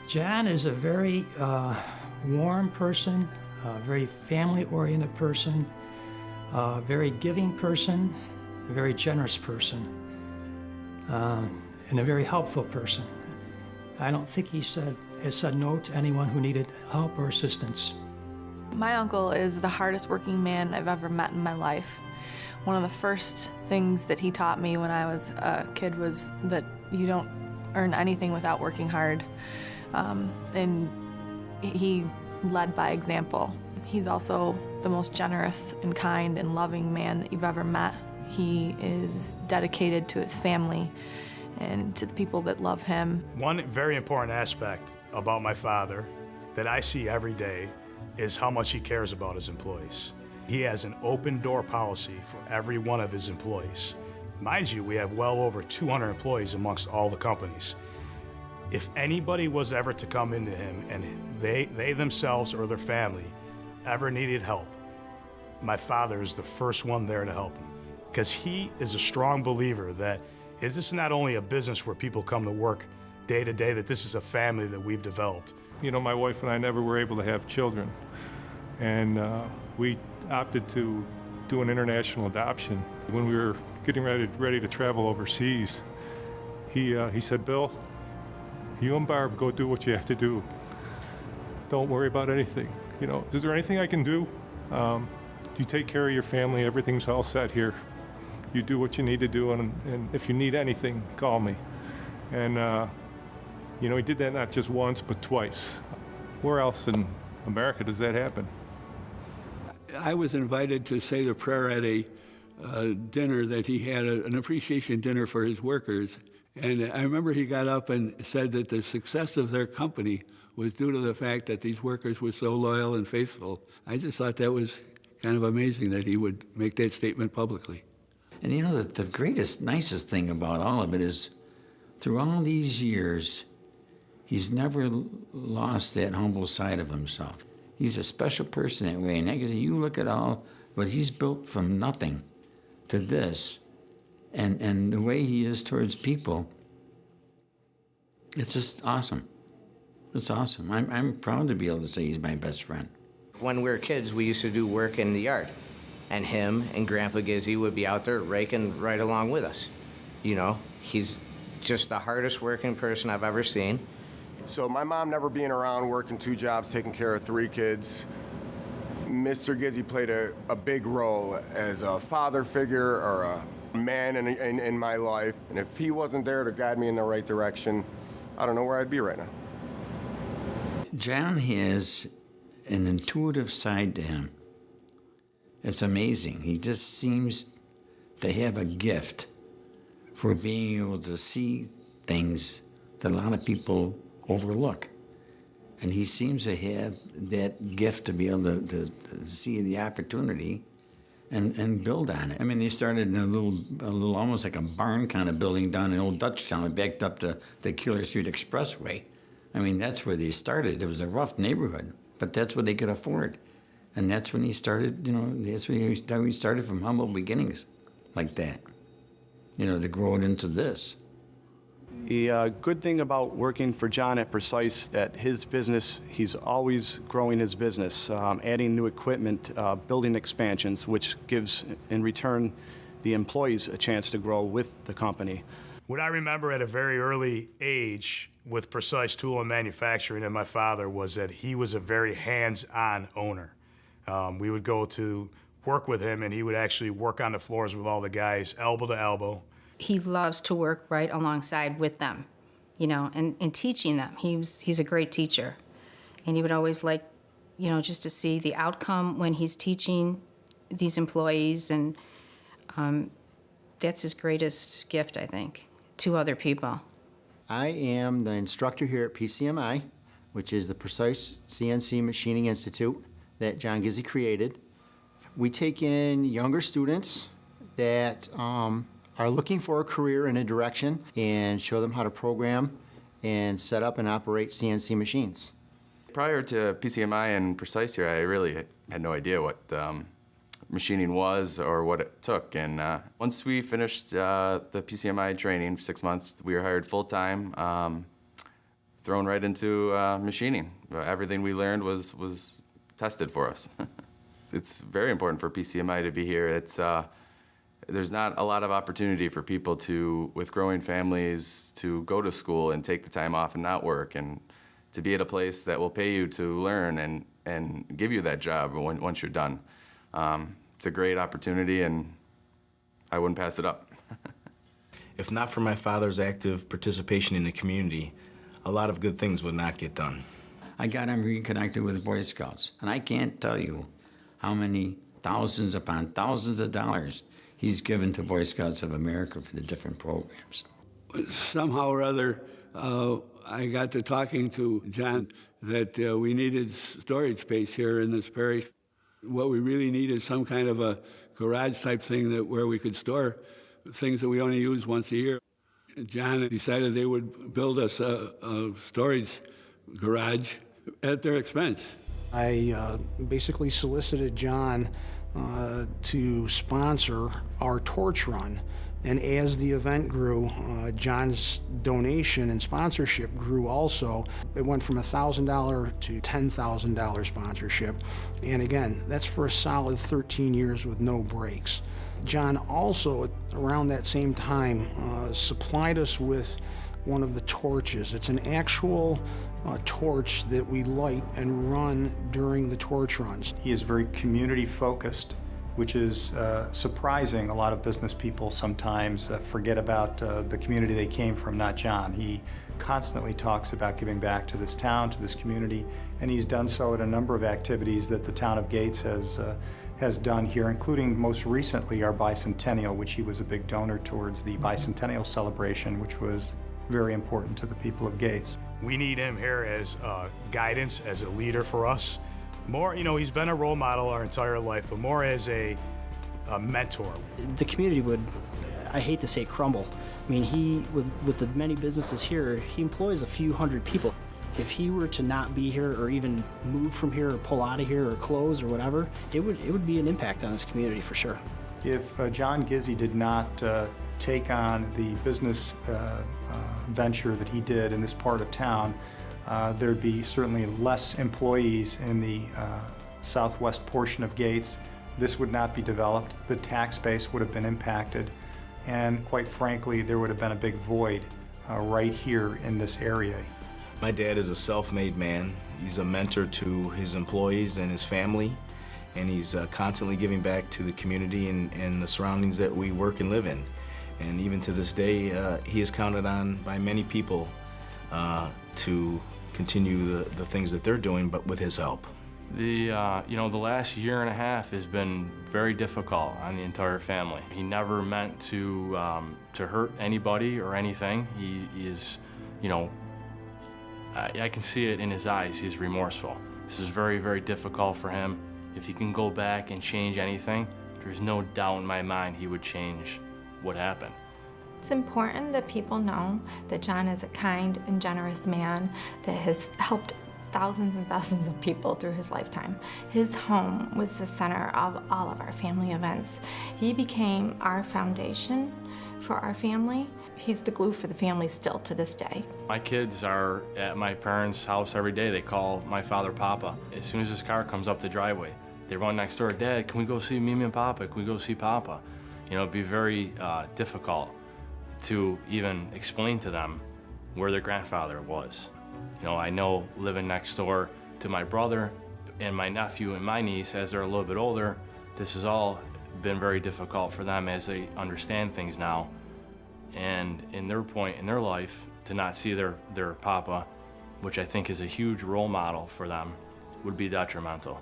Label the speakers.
Speaker 1: John is a very warm person, a very family-oriented person, a very giving person, a very generous person, and a very helpful person. I don't think he has said no to anyone who needed help or assistance.
Speaker 2: My uncle is the hardest working man I've ever met in my life. One of the first things that he taught me when I was a kid was that you don't earn anything without working hard. And he led by example. He's also the most generous and kind and loving man that you've ever met. He is dedicated to his family and to the people that love him. One very important aspect about my father that I see every day is how much he cares about his employees. He has an open door policy for every one of his employees. Mind you, we have well over 200 employees amongst all the companies. If anybody was ever to come into him and they themselves or their family ever needed help, my father is the first one there to help them. Because he is a strong believer that this is not only a business where people come to work day to day, that this is a family that we've developed.
Speaker 3: You know, my wife and I never were able to have children, and we opted to do an international adoption. When we were getting ready to travel overseas, he said, "Bill, you and Barb go do what you have to do. Don't worry about anything. You know, is there anything I can do? You take care of your family. Everything's all set here. You do what you need to do, and if you need anything, call me." And you know, he did that not just once, but twice. Where else in America does that happen?
Speaker 4: I was invited to say the prayer at a dinner that he had, an appreciation dinner for his workers. And I remember he got up and said that the success of their company was due to the fact that these workers were so loyal and faithful. I just thought that was kind of amazing that he would make that statement publicly.
Speaker 5: And you know, the greatest, nicest thing about all of it is, through all these years, he's never lost that humble side of himself. He's a special person that way. And like I say, you look at all what he's built from nothing to this, and the way he is towards people, it's just awesome. It's awesome. I'm proud to be able to say he's my best friend.
Speaker 6: When we were kids, we used to do work in the yard, and him and Grandpa Gizzi would be out there raking right along with us. You know, he's just the hardest working person I've ever seen.
Speaker 7: So my mom never being around, working 2 jobs, taking care of 3 kids, Mr. Gizzi played a big role as a father figure or a man in my life. And if he wasn't there to guide me in the right direction, I don't know where I'd be right now.
Speaker 5: John has an intuitive side to him. It's amazing. He just seems to have a gift for being able to see things that a lot of people overlook. And he seems to have that gift to be able to see the opportunity and build on it. I mean, they started in a little almost like a barn kind of building down in Old Dutchtown. It backed up to the Keeler Street Expressway. I mean, that's where they started. It was a rough neighborhood, but that's what they could afford. And that's when he started, you know, that's when he started from humble beginnings like that, you know, to grow it into this.
Speaker 8: The good thing about working for John at Precise, that his business, he's always growing his business, adding new equipment, building expansions, which gives, in return, the employees a chance to grow with the company.
Speaker 9: What I remember at a very early age with Precise Tool and Manufacturing and my father was that he was a very hands-on owner. We would go to work with him, and he would actually work on the floors with all the guys, elbow to elbow.
Speaker 10: He loves to work right alongside with them, you know, and teaching them. He's a great teacher. And he would always like, you know, just to see the outcome when he's teaching these employees. And that's his greatest gift, I think, to other people.
Speaker 11: I am the instructor here at PCMI, which is the Precise CNC Machining Institute that John Gizzi created. We take in younger students that are looking for a career in a direction and show them how to program and set up and operate CNC machines.
Speaker 12: Prior to PCMI and Precise here, I really had no idea what machining was or what it took. And once we finished the PCMI training, 6 months, we were hired full-time, thrown right into machining. Everything we learned was tested for us. It's very important for PCMI to be here. There's not a lot of opportunity for people with growing families to go to school and take the time off and not work, and to be at a place that will pay you to learn and give you that job once you're done. It's a great opportunity, and I wouldn't pass it up.
Speaker 13: If not for my father's active participation in the community, a lot of good things would not get done.
Speaker 5: I got him reconnected with Boy Scouts, and I can't tell you how many thousands upon thousands of dollars he's given to Boy Scouts of America for the different programs.
Speaker 4: Somehow or other, I got to talking to John that we needed storage space here in this parish. What we really need is some kind of a garage type thing where we could store things that we only use once a year. John decided they would build us a storage garage at their expense.
Speaker 14: I basically solicited John to sponsor our torch run. And as the event grew, John's donation and sponsorship grew also. It went from $1,000 to $10,000 sponsorship. And again, that's for a solid 13 years with no breaks. John also, around that same time, supplied us with one of the torches. It's an actual torch that we light and run during the torch runs.
Speaker 15: He is very community focused, which is surprising. A lot of business people sometimes forget about the community they came from, not John. He constantly talks about giving back to this town, to this community, and he's done so at a number of activities that the town of Gates has done here, including most recently our bicentennial, which he was a big donor towards the bicentennial celebration, which was very important to the people of Gates.
Speaker 9: We need him here as guidance, as a leader for us. More, he's been a role model our entire life, but more as a mentor.
Speaker 16: The community would, I hate to say crumble. I mean, he, with the many businesses here, he employs a few hundred people. If he were to not be here or even move from here or pull out of here or close or whatever, it would be an impact on this community for sure.
Speaker 15: If John Gizzi did not take on the business venture that he did in this part of town, there'd be certainly less employees in the southwest portion of Gates. This would not be developed. The tax base would have been impacted. And quite frankly, there would have been a big void right here in this area.
Speaker 13: My dad is a self-made man. He's a mentor to his employees and his family, and he's constantly giving back to the community and the surroundings that we work and live in. And even to this day, he is counted on by many people to continue the things that they're doing, but with his help.
Speaker 17: The last year and a half has been very difficult on the entire family. He never meant to hurt anybody or anything. He is, I can see it in his eyes. He's remorseful. This is very, very difficult for him. If he can go back and change anything, there's no doubt in my mind he would change what happened.
Speaker 18: It's important that people know that John is a kind and generous man that has helped thousands and thousands of people through his lifetime. His home was the center of all of our family events. He became our foundation for our family. He's the glue for the family still to this day.
Speaker 17: My kids are at my parents' house every day. They call my father Papa. As soon as his car comes up the driveway, they run next door, Dad, can we go see Mimi and Papa? Can we go see Papa? It'd be very difficult to even explain to them where their grandfather was. I know living next door to my brother and my nephew and my niece, as they're a little bit older, this has all been very difficult for them as they understand things now. And in their point in their life, to not see their Papa, which I think is a huge role model for them, would be detrimental.